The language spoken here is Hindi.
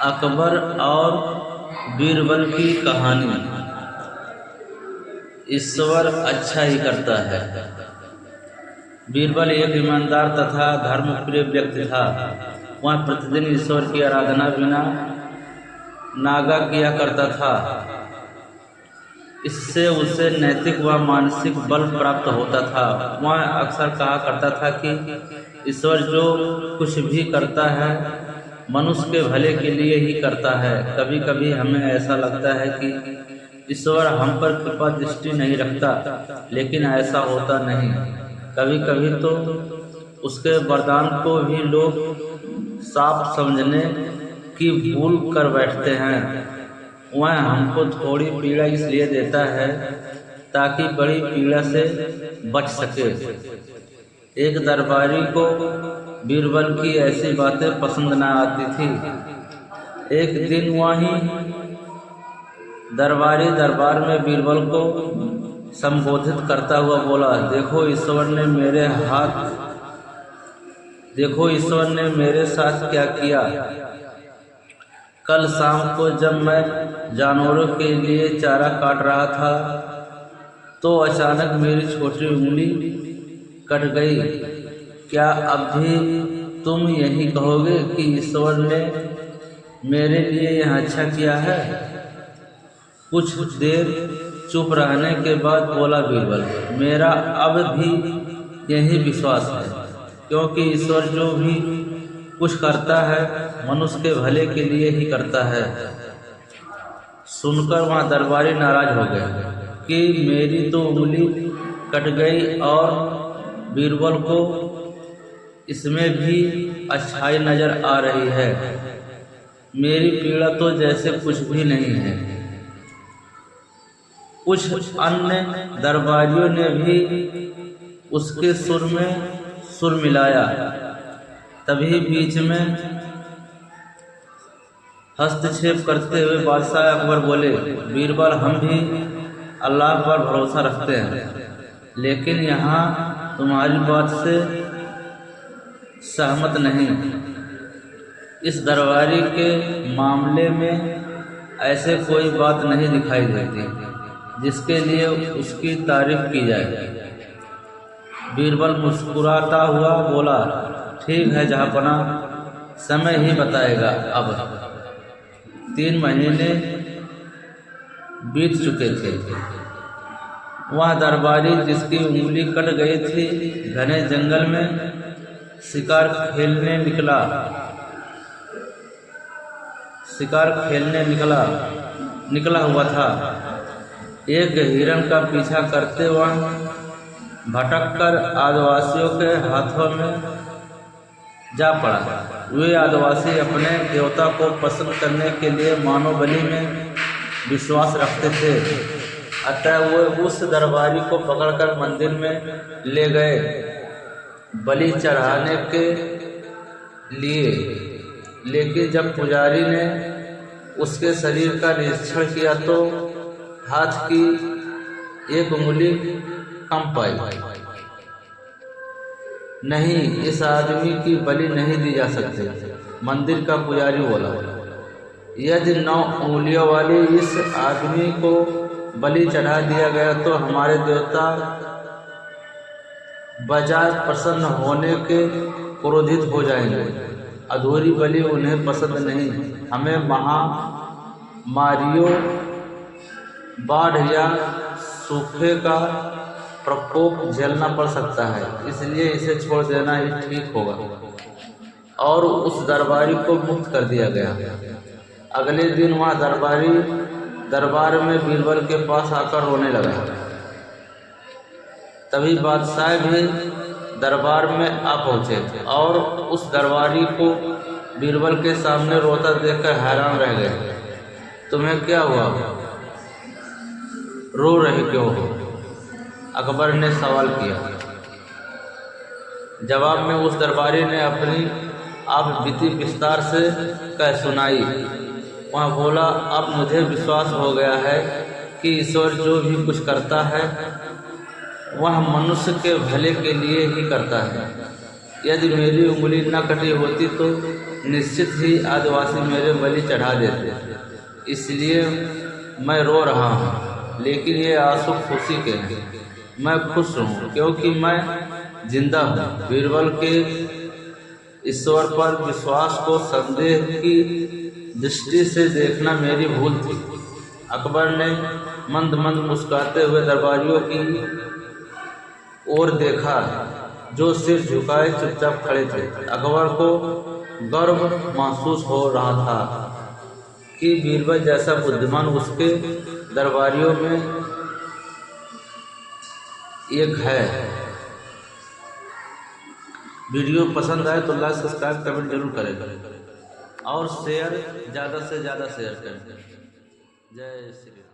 अकबर और बीरबल की कहानी। ईश्वर अच्छा ही करता है। बीरबल एक ईमानदार तथा धर्मप्रिय व्यक्ति था। वह प्रतिदिन ईश्वर की आराधना बिना नागा किया करता था। इससे उसे नैतिक व मानसिक बल प्राप्त होता था। वह अक्सर कहा करता था कि ईश्वर जो कुछ भी करता है मनुष्य के भले के लिए ही करता है। कभी कभी हमें ऐसा लगता है कि ईश्वर हम पर कृपा दृष्टि नहीं रखता, लेकिन ऐसा होता नहीं। कभी कभी तो उसके वरदान को भी लोग साफ समझने की भूल कर बैठते हैं। वह हमको थोड़ी पीड़ा इसलिए देता है ताकि बड़ी पीड़ा से बच सके। एक दरबारी को बीरबल की ऐसी बातें पसंद न आती थी। एक दिन वही दरबारी दरबार में बीरबल को संबोधित करता हुआ बोला, देखो ईश्वर ने मेरे साथ क्या किया। कल शाम को जब मैं जानवरों के लिए चारा काट रहा था तो अचानक मेरी छोटी उंगली कट गई। क्या अब भी तुम यही कहोगे कि ईश्वर ने मेरे लिए यह अच्छा किया है? कुछ देर चुप रहने के बाद बोला बीरबल, मेरा अब भी यही विश्वास है, क्योंकि ईश्वर जो भी कुछ करता है मनुष्य के भले के लिए ही करता है। सुनकर वहाँ दरबारी नाराज हो गए कि मेरी तो उंगली कट गई और बीरबल को इसमें भी अच्छाई नजर आ रही है। मेरी पीड़ा तो जैसे कुछ भी नहीं है। कुछ अन्य दरबारियों ने भी उसके सुर में सुर मिलाया। तभी बीच में हस्तक्षेप करते हुए बादशाह अकबर बोले, बीरबल हम भी अल्लाह पर भरोसा रखते हैं, लेकिन यहाँ तुम्हारी बात से सहमत नहीं। इस दरबारी के मामले में ऐसे कोई बात नहीं दिखाई देती जिसके लिए उसकी तारीफ की जाए। बीरबल मुस्कुराता हुआ बोला, ठीक है जहाँपना, समय ही बताएगा। अब 3 महीने बीत चुके थे। वह दरबारी जिसकी उंगली कट गई थी घने जंगल में शिकार खेलने निकला हुआ था। एक हिरण का पीछा करते वह भटककर आदिवासियों के हाथों में जा पड़ा। वे आदिवासी अपने देवता को पसंद करने के लिए मानव बलि में विश्वास रखते थे। अतः वे उस दरबारी को पकड़कर मंदिर में ले गए बलि चढ़ाने के लिए। लेकिन जब पुजारी ने उसके शरीर का निरीक्षण किया तो हाथ की एक उंगली कम पाई। नहीं, इस आदमी की बलि नहीं दी जा सकती। मंदिर का पुजारी बोला, यदि 9 उंगलियों वाले इस आदमी को बलि चढ़ा दिया गया तो हमारे देवता बजाय प्रसन्न होने के क्रोधित हो जाएंगे। अधूरी बलि उन्हें पसंद नहीं। हमें महामारियों, बाढ़ या सूखे का प्रकोप झेलना पड़ सकता है, इसलिए इसे छोड़ देना ही ठीक होगा। और उस दरबारी को मुक्त कर दिया गया। अगले दिन वह दरबारी दरबार में बीरबल के पास आकर रोने लगा। तभी बादशाह भी दरबार में आ पहुंचे और उस दरबारी को बीरबल के सामने रोता देखकर हैरान रह गए। तुम्हें क्या हुआ? रो रहे क्यों हो? अकबर ने सवाल किया। जवाब में उस दरबारी ने अपनी आप बीती विस्तार से कह सुनाई। वहाँ बोला, अब मुझे विश्वास हो गया है कि ईश्वर जो भी कुछ करता है वह मनुष्य के भले के लिए ही करता है। यदि मेरी उंगली न कटी होती तो निश्चित ही आदिवासी मेरे बलि चढ़ा देते, इसलिए मैं रो रहा हूँ, लेकिन ये आंसू खुशी के हैं। मैं खुश हूँ क्योंकि मैं जिंदा हूँ। बीरबल के ईश्वर पर विश्वास को संदेह की दृष्टि से देखना मेरी भूल थी। अकबर ने मंद मंद मुस्कुराते हुए दरबारियों की ओर देखा, जो सिर झुकाए चुपचाप खड़े थे। अकबर को गर्व महसूस हो रहा था कि बीरबल जैसा बुद्धिमान उसके दरबारियों में एक है। वीडियो पसंद आए तो लाइक, सब्सक्राइब, कमेंट जरूर करें और शेयर ज़्यादा से ज़्यादा शेयर करें। जय श्री राम।